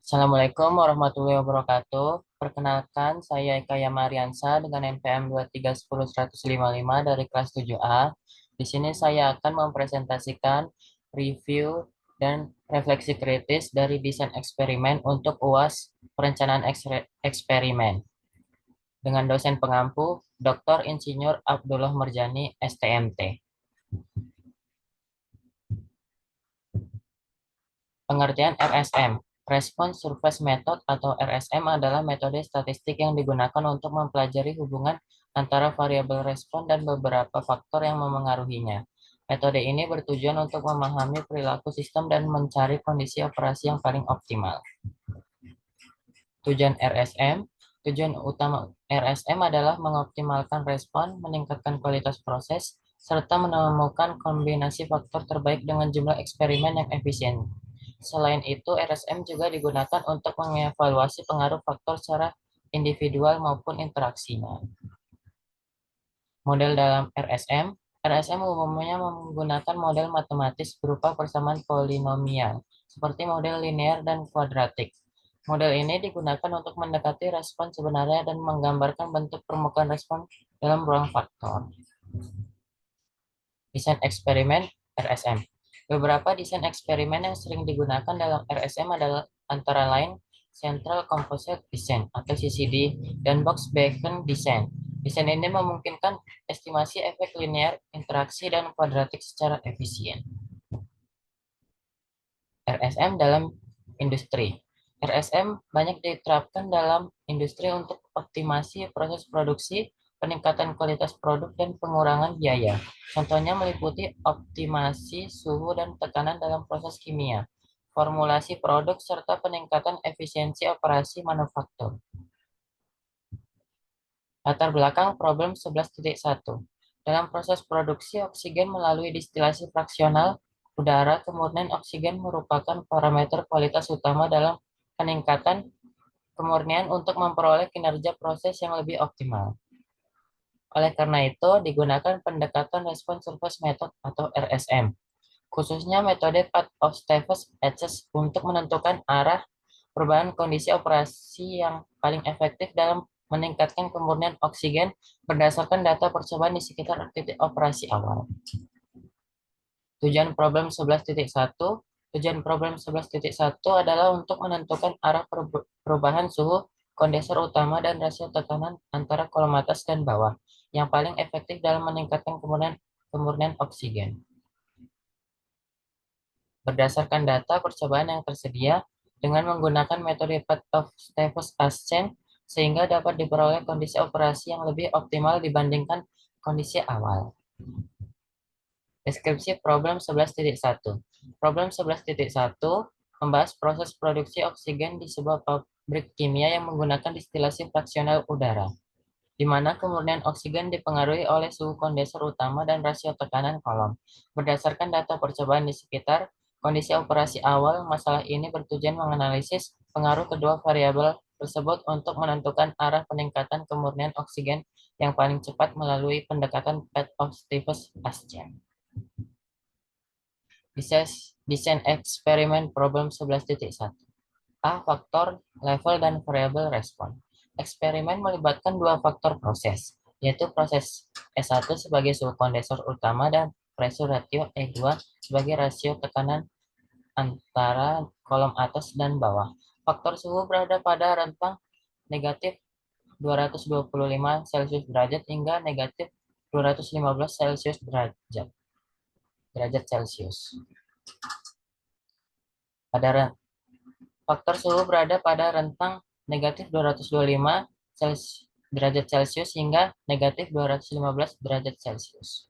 Assalamualaikum warahmatullahi wabarakatuh. Perkenalkan, saya Eka Yamariansa dengan NPM 2310155 dari kelas 7A. Di sini saya akan mempresentasikan review dan refleksi kritis dari desain eksperimen untuk UAS Perencanaan Eksperimen dengan dosen pengampu Dr. Insinyur Abdullah Merjani, STMT. Pengertian RSM. Response Surface Method atau RSM adalah metode statistik yang digunakan untuk mempelajari hubungan antara variabel respon dan beberapa faktor yang memengaruhinya. Metode ini bertujuan untuk memahami perilaku sistem dan mencari kondisi operasi yang paling optimal. Tujuan RSM. Tujuan utama RSM adalah mengoptimalkan respon, meningkatkan kualitas proses, serta menemukan kombinasi faktor terbaik dengan jumlah eksperimen yang efisien. Selain itu, RSM juga digunakan untuk mengevaluasi pengaruh faktor secara individual maupun interaksinya. Model dalam RSM. RSM umumnya menggunakan model matematis berupa persamaan polinomial, seperti model linear dan kuadratik. Model ini digunakan untuk mendekati respon sebenarnya dan menggambarkan bentuk permukaan respon dalam ruang faktor. Desain eksperimen RSM. Beberapa desain eksperimen yang sering digunakan dalam RSM adalah antara lain Central Composite Design atau CCD dan Box Beacon Design. Desain ini memungkinkan estimasi efek linear, interaksi, dan kuadratik secara efisien. RSM dalam industri. RSM banyak diterapkan dalam industri untuk optimasi proses produksi, peningkatan kualitas produk, dan pengurangan biaya. Contohnya meliputi optimasi suhu dan tekanan dalam proses kimia, formulasi produk, serta peningkatan efisiensi operasi manufaktur. Latar belakang problem 11.1. Dalam proses produksi oksigen melalui distilasi fraksional udara, kemurnian oksigen merupakan parameter kualitas utama dalam peningkatan kemurnian untuk memperoleh kinerja proses yang lebih optimal. Oleh karena itu, digunakan pendekatan Response Surface Method atau RSM, khususnya metode Path of Stephen's Axis untuk menentukan arah perubahan kondisi operasi yang paling efektif dalam meningkatkan kemurnian oksigen berdasarkan data percobaan di sekitar titik operasi awal. Tujuan problem 11.1. Tujuan problem 11.1 adalah untuk menentukan arah perubahan suhu kondensor utama dan rasio tekanan antara kolom atas dan bawah yang paling efektif dalam meningkatkan kemurnian oksigen. Berdasarkan data percobaan yang tersedia, dengan menggunakan metode Path of Stephen's Ascent, sehingga dapat diperoleh kondisi operasi yang lebih optimal dibandingkan kondisi awal. Deskripsi problem 11.1. Problem 11.1 membahas proses produksi oksigen di sebuah pabrik kimia yang menggunakan distilasi fraksional udara, di mana kemurnian oksigen dipengaruhi oleh suhu kondensor utama dan rasio tekanan kolom. Berdasarkan data percobaan di sekitar kondisi operasi awal, masalah ini bertujuan menganalisis pengaruh kedua variabel tersebut untuk menentukan arah peningkatan kemurnian oksigen yang paling cepat melalui pendekatan Path of Stephen's Ascent. Desain eksperimen problem 11.1. A. Faktor, level, dan variabel respon. Eksperimen melibatkan dua faktor proses, yaitu proses E1 sebagai suhu kondensor utama dan pressure ratio E2 sebagai rasio tekanan antara kolom atas dan bawah. Faktor suhu berada pada rentang negatif 225 Celcius derajat hingga negatif 215 Celcius derajat Celcius. Faktor suhu berada pada rentang negatif 225 derajat Celcius hingga negatif 215 derajat Celcius.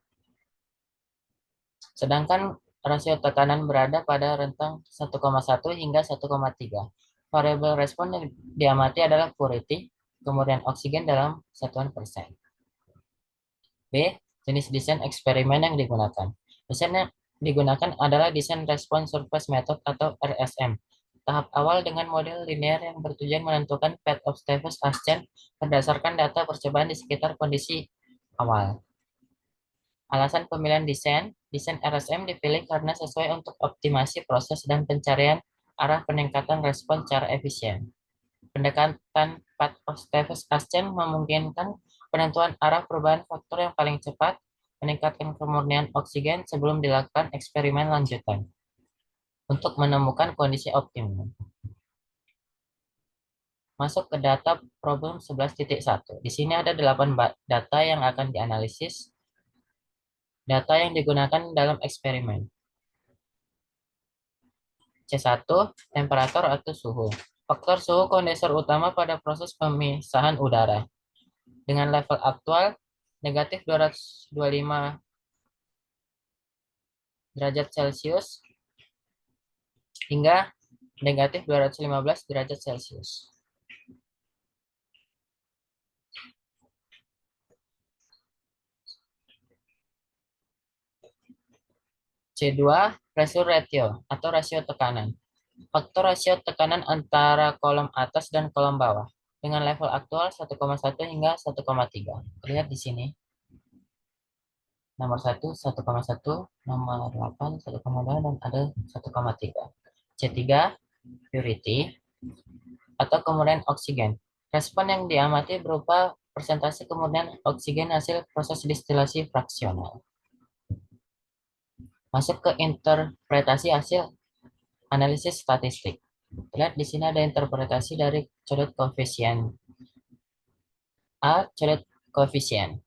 Sedangkan rasio tekanan berada pada rentang 1,1 hingga 1,3. Variabel respon yang diamati adalah purity, kemudian oksigen dalam satuan persen. B. Jenis desain eksperimen yang digunakan. Desain yang digunakan adalah desain Response Surface Method atau RSM. Tahap awal dengan model linear yang bertujuan menentukan Path of Stephen's Ascent berdasarkan data percobaan di sekitar kondisi awal. Alasan pemilihan desain RSM dipilih karena sesuai untuk optimasi proses dan pencarian arah peningkatan respon secara efisien. Pendekatan path of ascent memungkinkan penentuan arah perubahan faktor yang paling cepat, meningkatkan kemurnian oksigen sebelum dilakukan eksperimen lanjutan untuk menemukan kondisi optimum. Masuk ke data problem 11.1. Di sini ada 8 data yang akan dianalisis, data yang digunakan dalam eksperimen. C1, temperatur atau suhu. Faktor suhu kondensor utama pada proses pemisahan udara. Dengan level aktual, negatif 225 derajat Celcius hingga negatif 215 derajat Celcius. C2, pressure ratio atau rasio tekanan. Faktor rasio tekanan antara kolom atas dan kolom bawah dengan level aktual 1,1 hingga 1,3. Lihat di sini. Nomor 1, 1,1, nomor 8, 1,2, dan ada 1,3. C3, purity atau kemurnian oksigen. Respon yang diamati berupa persentase kemurnian oksigen hasil proses distilasi fraksional. Masuk ke interpretasi hasil analisis statistik. Lihat di sini ada interpretasi dari codet koefisien A, codet koefisien.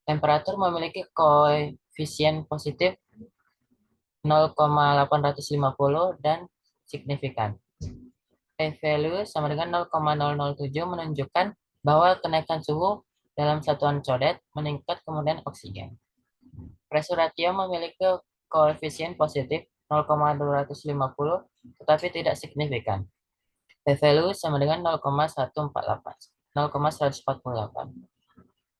Temperatur memiliki koefisien positif 0,850 dan signifikan. P-value sama dengan 0,007 menunjukkan bahwa kenaikan suhu dalam satuan codet meningkat kemurnian oksigen. Pressure ratio memiliki koefisien positif 0,250 tetapi tidak signifikan. P-value sama dengan 0,148,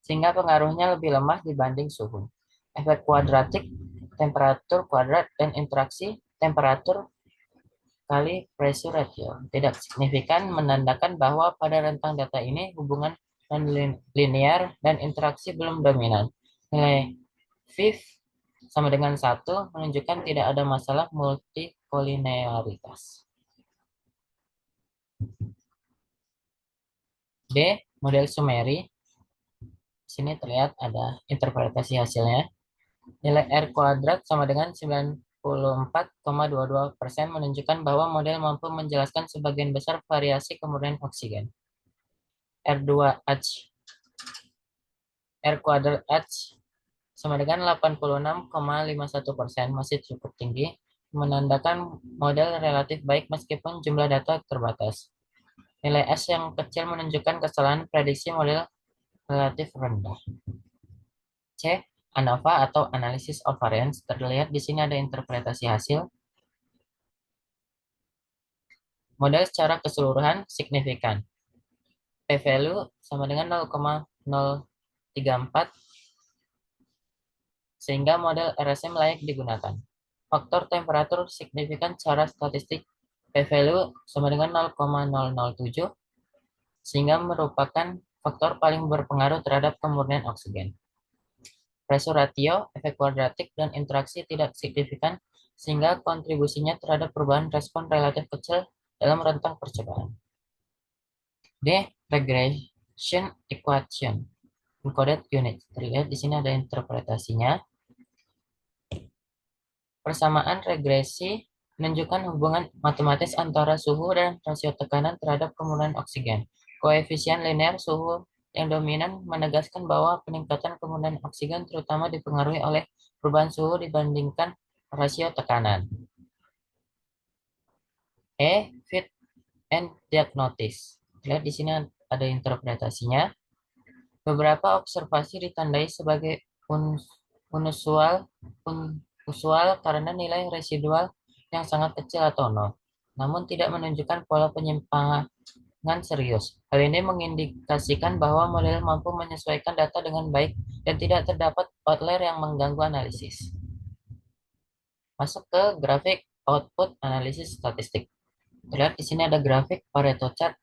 sehingga pengaruhnya lebih lemah dibanding suhu. Efek kuadratik, temperatur kuadrat, dan interaksi temperatur kali pressure ratio tidak signifikan menandakan bahwa pada rentang data ini hubungan non-linear dan interaksi belum dominan. Nilai VIF sama dengan 1 menunjukkan tidak ada masalah multikolinearitas. D. Model Sumeri. Di sini terlihat ada interpretasi hasilnya. Nilai R kuadrat sama dengan 94,22% menunjukkan bahwa model mampu menjelaskan sebagian besar variasi kemurnian oksigen. R2H R kuadrat H sama dengan 86,51%, masih cukup tinggi, menandakan model relatif baik meskipun jumlah data terbatas. Nilai S yang kecil menunjukkan kesalahan prediksi model relatif rendah. C. ANOVA atau Analysis of Variance. Terlihat di sini ada interpretasi hasil. Model secara keseluruhan signifikan. P-value sama dengan 0,034 sehingga model RSM layak digunakan. Faktor temperatur signifikan secara statistik. P-value sama dengan 0,007 sehingga merupakan faktor paling berpengaruh terhadap kemurnian oksigen. Pressure ratio, efek kuadratik, dan interaksi tidak signifikan sehingga kontribusinya terhadap perubahan respon relatif kecil dalam rentang percobaan. D. Regression equation encoded unit. Terlihat di sini ada interpretasinya. Persamaan regresi menunjukkan hubungan matematis antara suhu dan rasio tekanan terhadap kemurnian oksigen. Koefisien linear suhu yang dominan menegaskan bahwa peningkatan kemurnian oksigen terutama dipengaruhi oleh perubahan suhu dibandingkan rasio tekanan. E. Fit and diagnosis. Lihat di sini ada interpretasinya. Beberapa observasi ditandai sebagai unusual karena nilai residual yang sangat kecil atau nol, namun tidak menunjukkan pola penyimpangan serius. Hal ini mengindikasikan bahwa model mampu menyesuaikan data dengan baik dan tidak terdapat outlier yang mengganggu analisis. Masuk ke grafik output analisis statistik. Terlihat di sini ada grafik Pareto chart.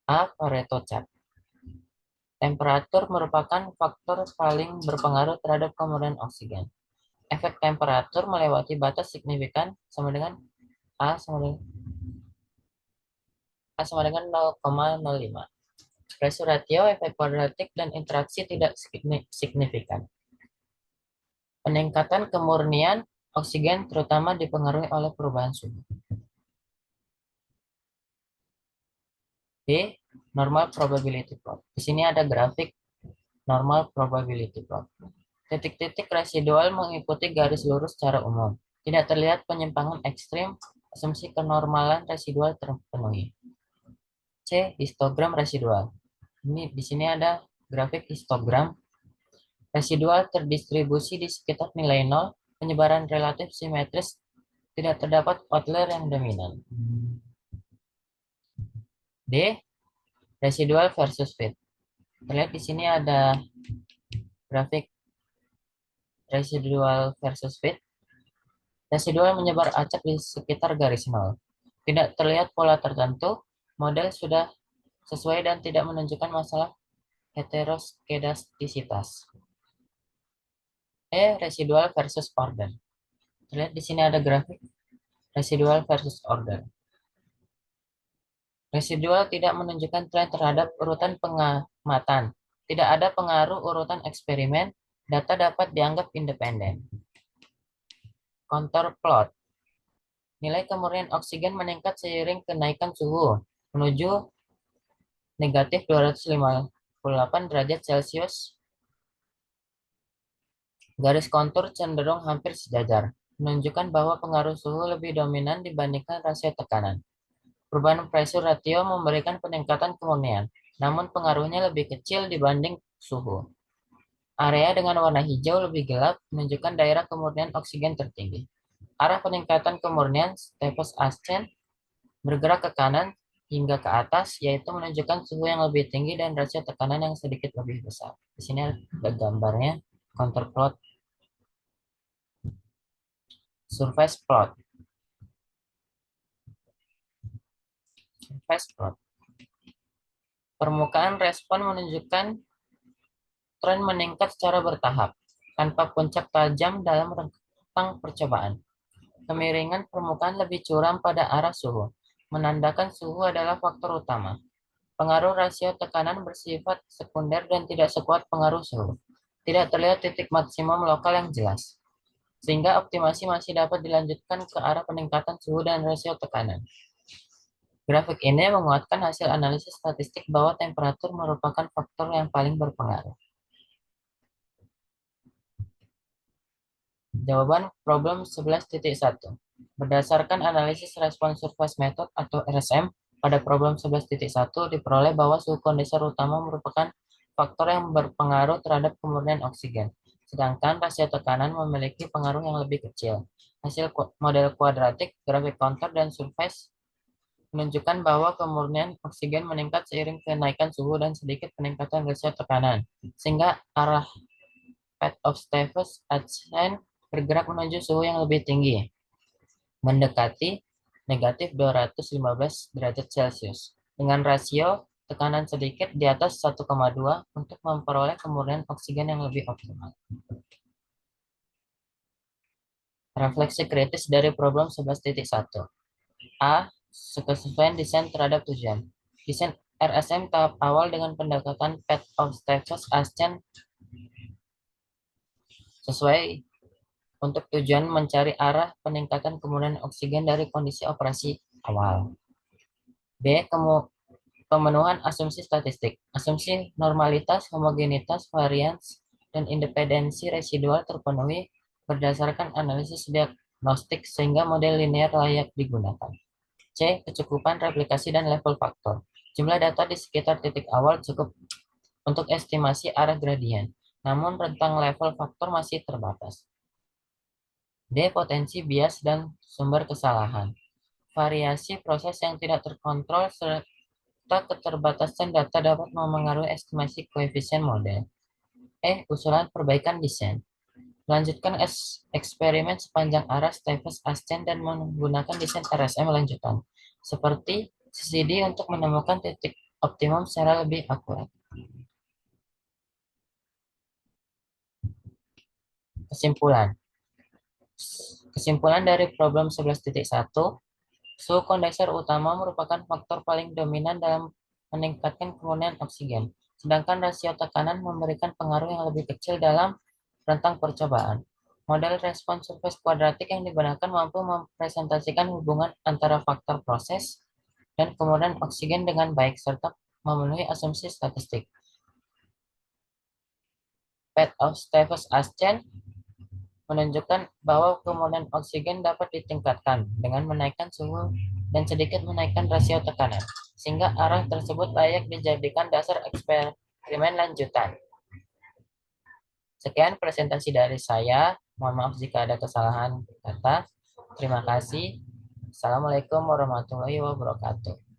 Pareto chart. Temperatur merupakan faktor paling berpengaruh terhadap kemurnian oksigen. Efek temperatur melewati batas signifikan sama dengan A sama dengan, A sama dengan 0,05. Pressure ratio, efek kuadratik, dan interaksi tidak signifikan. Peningkatan kemurnian oksigen terutama dipengaruhi oleh perubahan suhu. B. Normal probability plot. Di sini ada grafik normal probability plot. Titik-titik residual mengikuti garis lurus secara umum. Tidak terlihat penyimpangan ekstrim, asumsi kenormalan residual terpenuhi. C. Histogram residual. Ini di sini ada grafik histogram. Residual terdistribusi di sekitar nilai nol, penyebaran relatif simetris, tidak terdapat outlier yang dominan. D. Residual versus fit. Terlihat di sini ada grafik residual versus fit. Residual menyebar acak di sekitar garis nol. Tidak terlihat pola tertentu, model sudah sesuai dan tidak menunjukkan masalah heteroskedastisitas. E. Residual versus order. Terlihat di sini ada grafik residual versus order. Residual tidak menunjukkan tren terhadap urutan pengamatan. Tidak ada pengaruh urutan eksperimen. Data dapat dianggap independen. Kontur plot. Nilai kemurnian oksigen meningkat seiring kenaikan suhu menuju negatif 258 derajat Celcius. Garis kontur cenderung hampir sejajar, menunjukkan bahwa pengaruh suhu lebih dominan dibandingkan rasio tekanan. Perubahan pressure ratio memberikan peningkatan kemurnian, namun pengaruhnya lebih kecil dibanding suhu. Area dengan warna hijau lebih gelap menunjukkan daerah kemurnian oksigen tertinggi. Arah peningkatan kemurnian Stevens ascent bergerak ke kanan hingga ke atas, yaitu menunjukkan suhu yang lebih tinggi dan rasio tekanan yang sedikit lebih besar. Di sini ada gambarnya, counter plot, surface plot. Surface plot. Permukaan respon menunjukkan tren meningkat secara bertahap, tanpa puncak tajam dalam rentang percobaan. Kemiringan permukaan lebih curam pada arah suhu, menandakan suhu adalah faktor utama. Pengaruh rasio tekanan bersifat sekunder dan tidak sekuat pengaruh suhu. Tidak terlihat titik maksimum lokal yang jelas, sehingga optimasi masih dapat dilanjutkan ke arah peningkatan suhu dan rasio tekanan. Grafik ini menguatkan hasil analisis statistik bahwa temperatur merupakan faktor yang paling berpengaruh. Jawaban problem 11.1. Berdasarkan analisis respon surface method atau RSM, pada problem 11.1 diperoleh bahwa suhu kondensor utama merupakan faktor yang berpengaruh terhadap kemurnian oksigen, sedangkan rasio tekanan memiliki pengaruh yang lebih kecil. Hasil model kuadratik, grafik kontur, dan surface menunjukkan bahwa kemurnian oksigen meningkat seiring kenaikan suhu dan sedikit peningkatan rasio tekanan, sehingga arah path of Stevens ascent bergerak menuju suhu yang lebih tinggi, mendekati negatif 215 derajat Celcius, dengan rasio tekanan sedikit di atas 1,2 untuk memperoleh kemurnian oksigen yang lebih optimal. Refleksi kritis dari problem 11.1. A. Kesesuaian desain terhadap tujuan. Desain RSM tahap awal dengan pendekatan path of Stevens ascent sesuai untuk tujuan mencari arah peningkatan kemurnian oksigen dari kondisi operasi awal. B. Pemenuhan asumsi statistik. Asumsi normalitas, homogenitas, varians, dan independensi residual terpenuhi berdasarkan analisis diagnostik sehingga model linear layak digunakan. C. Kecukupan replikasi dan level faktor. Jumlah data di sekitar titik awal cukup untuk estimasi arah gradien, namun rentang level faktor masih terbatas. D. Potensi bias dan sumber kesalahan. Variasi proses yang tidak terkontrol serta keterbatasan data dapat memengaruhi estimasi koefisien model. E. Usulan perbaikan desain. Lanjutkan eksperimen sepanjang arah Stevens ascent dan menggunakan desain RSM lanjutan, seperti CCD untuk menemukan titik optimum secara lebih akurat. Kesimpulan. Kesimpulan dari problem 11.1, Suhu kondensor utama merupakan faktor paling dominan dalam meningkatkan kemurnian oksigen, sedangkan rasio tekanan memberikan pengaruh yang lebih kecil dalam rentang percobaan. Model respon surface kuadratik yang digunakan mampu mempresentasikan hubungan antara faktor proses dan kemurnian oksigen dengan baik serta memenuhi asumsi statistik. Pet of Stevens Ascen menunjukkan bahwa kemurnian oksigen dapat ditingkatkan dengan menaikkan suhu dan sedikit menaikkan rasio tekanan, sehingga arah tersebut layak dijadikan dasar eksperimen lanjutan. Sekian presentasi dari saya. Mohon maaf jika ada kesalahan kata. Terima kasih. Assalamualaikum warahmatullahi wabarakatuh.